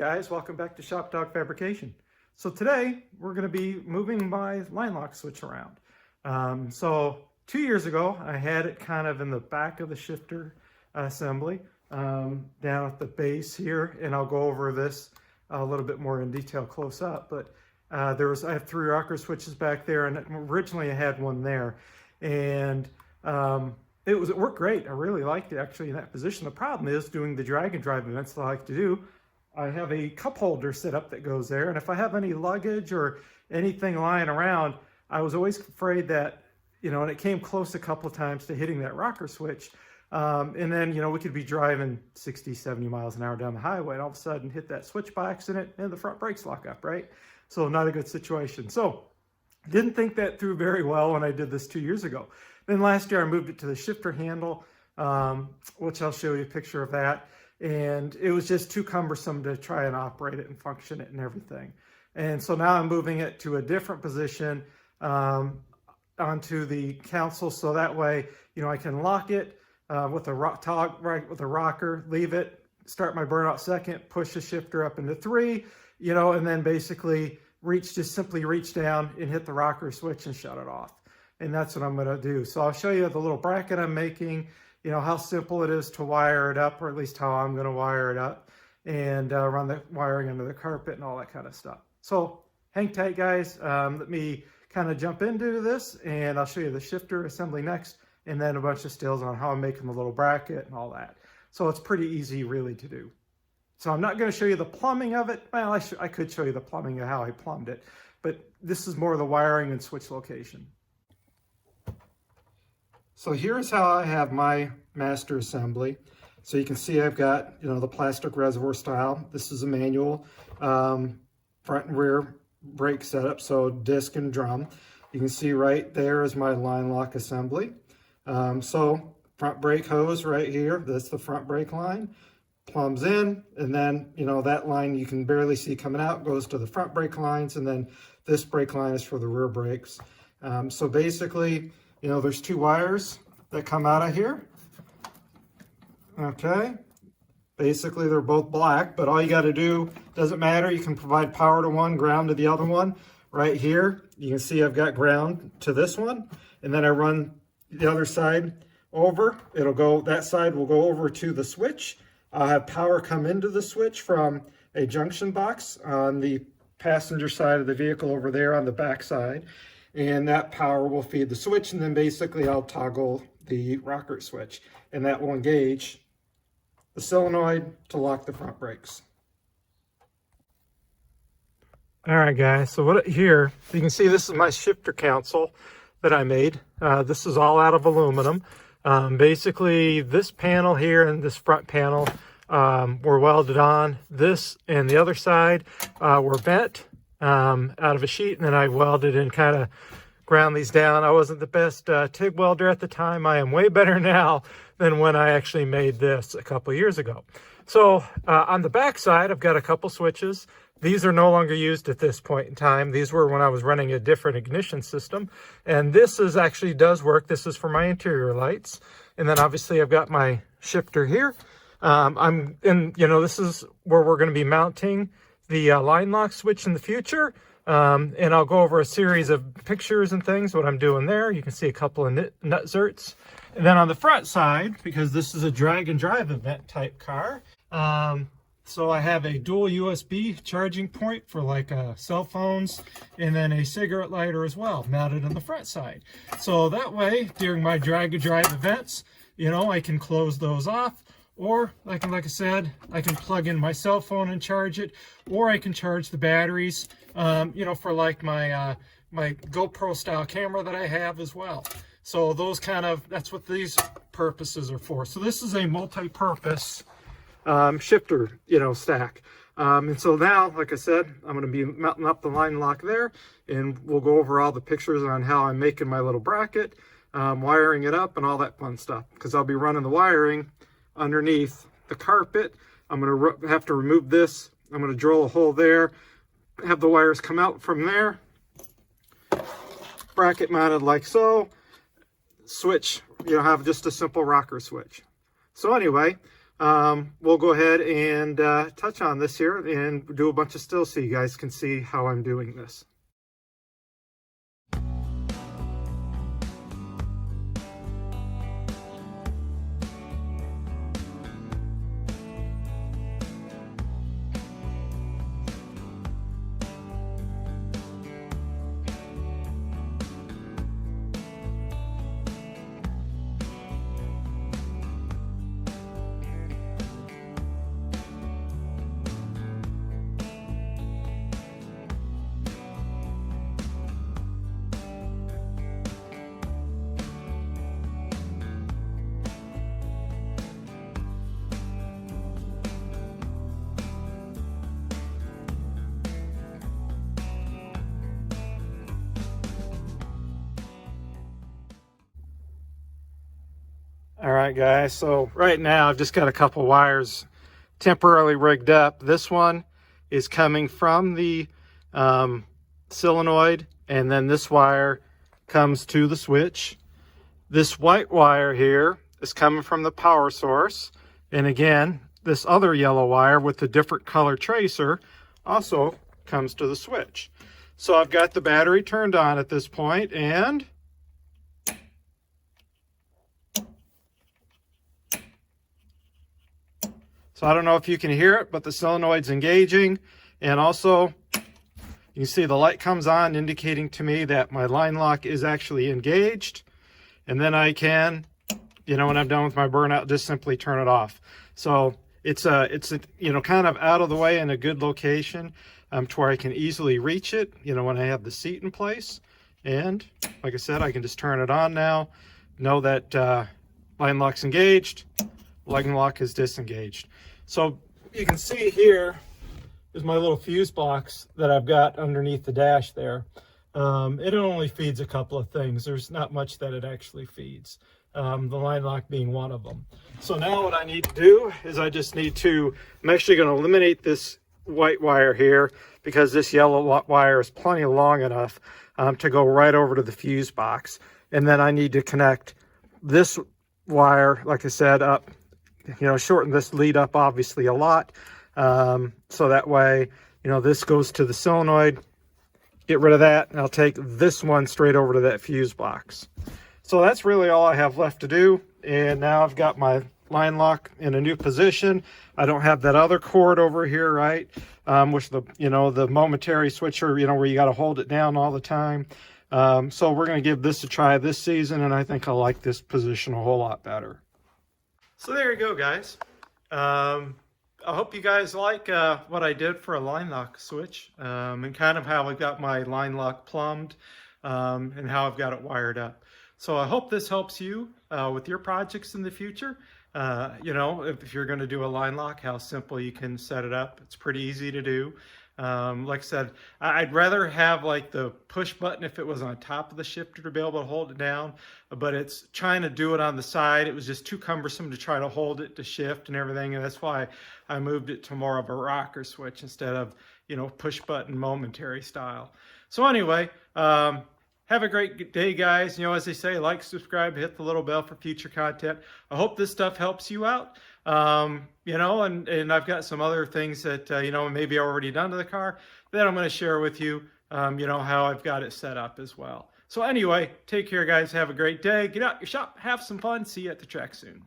guys, welcome back to Shop Dog Fabrication. So today we're going to be moving my line lock switch around. So 2 years ago I had it kind of in the back of the shifter assembly down at the base here, and I'll go over this a little bit more in detail close up. But I have 3 rocker switches back there, and originally I had one there, and it worked great. I really liked it actually in that position. The problem is doing the drag and drive events that I like to do. I have a cup holder set up that goes there, and if I have any luggage or anything lying around, I was always afraid that, and it came close a couple of times to hitting that rocker switch. And then, we could be driving 60, 70 miles an hour down the highway and all of a sudden hit that switch by accident and the front brakes lock up, right? So not a good situation. So didn't think that through very well when I did this 2 years ago. Then last year I moved it to the shifter handle, which I'll show you a picture of that. And it was just too cumbersome to try and operate it and function it and everything. And so now I'm moving it to a different position onto the console, so that way, I can lock it with a rocker, leave it, start my burnout second, push the shifter up into 3, and then basically simply reach down and hit the rocker switch and shut it off. And that's what I'm going to do. So I'll show you the little bracket I'm making, how simple it is to wire it up, or at least how I'm going to wire it up, and run the wiring under the carpet and all that kind of stuff. So hang tight, guys. Let me kind of jump into this, and I'll show you the shifter assembly next, and then a bunch of stills on how I'm making the little bracket and all that. So it's pretty easy really to do. So I'm not going to show you the plumbing of it. Well, I could show you the plumbing of how I plumbed it, but this is more the wiring and switch location. So here's how I have my master assembly. So you can see I've got, the plastic reservoir style. This is a manual front and rear brake setup, so disc and drum. You can see right there is my line lock assembly. So front brake hose right here, that's the front brake line, plumbs in, and then, that line you can barely see coming out goes to the front brake lines, and then this brake line is for the rear brakes. So basically, there's 2 wires that come out of here. Okay. Basically, they're both black, but all you got to do, doesn't matter. You can provide power to one, ground to the other one. Right here, you can see I've got ground to this one, and then I run the other side over. That side will go over to the switch. I'll have power come into the switch from a junction box on the passenger side of the vehicle over there on the back side. And that power will feed the switch, and then basically I'll toggle the rocker switch, and that will engage the solenoid to lock the front brakes. All right, guys, so here you can see this is my shifter console that I made. This is all out of aluminum. Basically this panel here and this front panel were welded on. This and the other side were bent out of a sheet, and then I welded and kind of ground these down. I wasn't the best TIG welder at the time. I am way better now than when I actually made this a couple years ago. So on the back side, I've got a couple switches. These are no longer used at this point in time. These were when I was running a different ignition system, and this actually does work. This is for my interior lights, and then obviously I've got my shifter here. This is where we're going to be mounting the line lock switch in the future, and I'll go over a series of pictures and things, what I'm doing there. You can see a couple of nut zerts. And then on the front side, because this is a drag and drive event type car, so I have a dual USB charging point for like cell phones, and then a cigarette lighter as well, mounted on the front side. So that way, during my drag and drive events, I can close those off. Or like I said, I can plug in my cell phone and charge it, or I can charge the batteries, for like my GoPro style camera that I have as well. So that's what these purposes are for. So this is a multi-purpose shifter, stack. And so now, like I said, I'm going to be mounting up the line lock there, and we'll go over all the pictures on how I'm making my little bracket, wiring it up and all that fun stuff, because I'll be running the wiring underneath the carpet. I'm going to have to remove this. I'm going to drill a hole there, have the wires come out from there, bracket mounted like so, switch, have just a simple rocker switch. So anyway, we'll go ahead and touch on this here and do a bunch of stills so you guys can see how I'm doing this. All right, guys, so right now I've just got a couple wires temporarily rigged up. This one is coming from the solenoid, and then this wire comes to the switch. This white wire here is coming from the power source, and again, this other yellow wire with the different color tracer also comes to the switch. So I've got the battery turned on at this point, and so I don't know if you can hear it, but the solenoid's engaging, and also you can see the light comes on indicating to me that my line lock is actually engaged. And then I can, when I'm done with my burnout, just simply turn it off. So it's kind of out of the way in a good location to where I can easily reach it, when I have the seat in place. And like I said, I can just turn it on now, know that line lock's engaged, line lock is disengaged. So you can see here is my little fuse box that I've got underneath the dash there. It only feeds a couple of things. There's not much that it actually feeds, the line lock being one of them. So now what I need to do is I'm actually going to eliminate this white wire here, because this yellow wire is plenty long enough to go right over to the fuse box. And then I need to connect this wire, like I said, up, shorten this lead up obviously a lot. So that way, this goes to the solenoid, get rid of that, and I'll take this one straight over to that fuse box. So that's really all I have left to do. And now I've got my line lock in a new position. I don't have that other cord over here, right? Which the momentary switcher, where you got to hold it down all the time. So we're going to give this a try this season, and I think I like this position a whole lot better. So there you go, guys. I hope you guys like what I did for a line lock switch, and kind of how I got my line lock plumbed, and how I've got it wired up. So I hope this helps you with your projects in the future. If you're going to do a line lock, how simple you can set it up. It's pretty easy to do. Like I said, I'd rather have like the push button if it was on top of the shifter to be able to hold it down, but it's trying to do it on the side. It was just too cumbersome to try to hold it to shift and everything, and that's why I moved it to more of a rocker switch instead of, push button momentary style. So anyway, have a great day, guys. As they say, like, subscribe, hit the little bell for future content. I hope this stuff helps you out. And I've got some other things that, maybe already done to the car that I'm going to share with you, how I've got it set up as well. So anyway, take care, guys. Have a great day. Get out your shop, have some fun. See you at the track soon.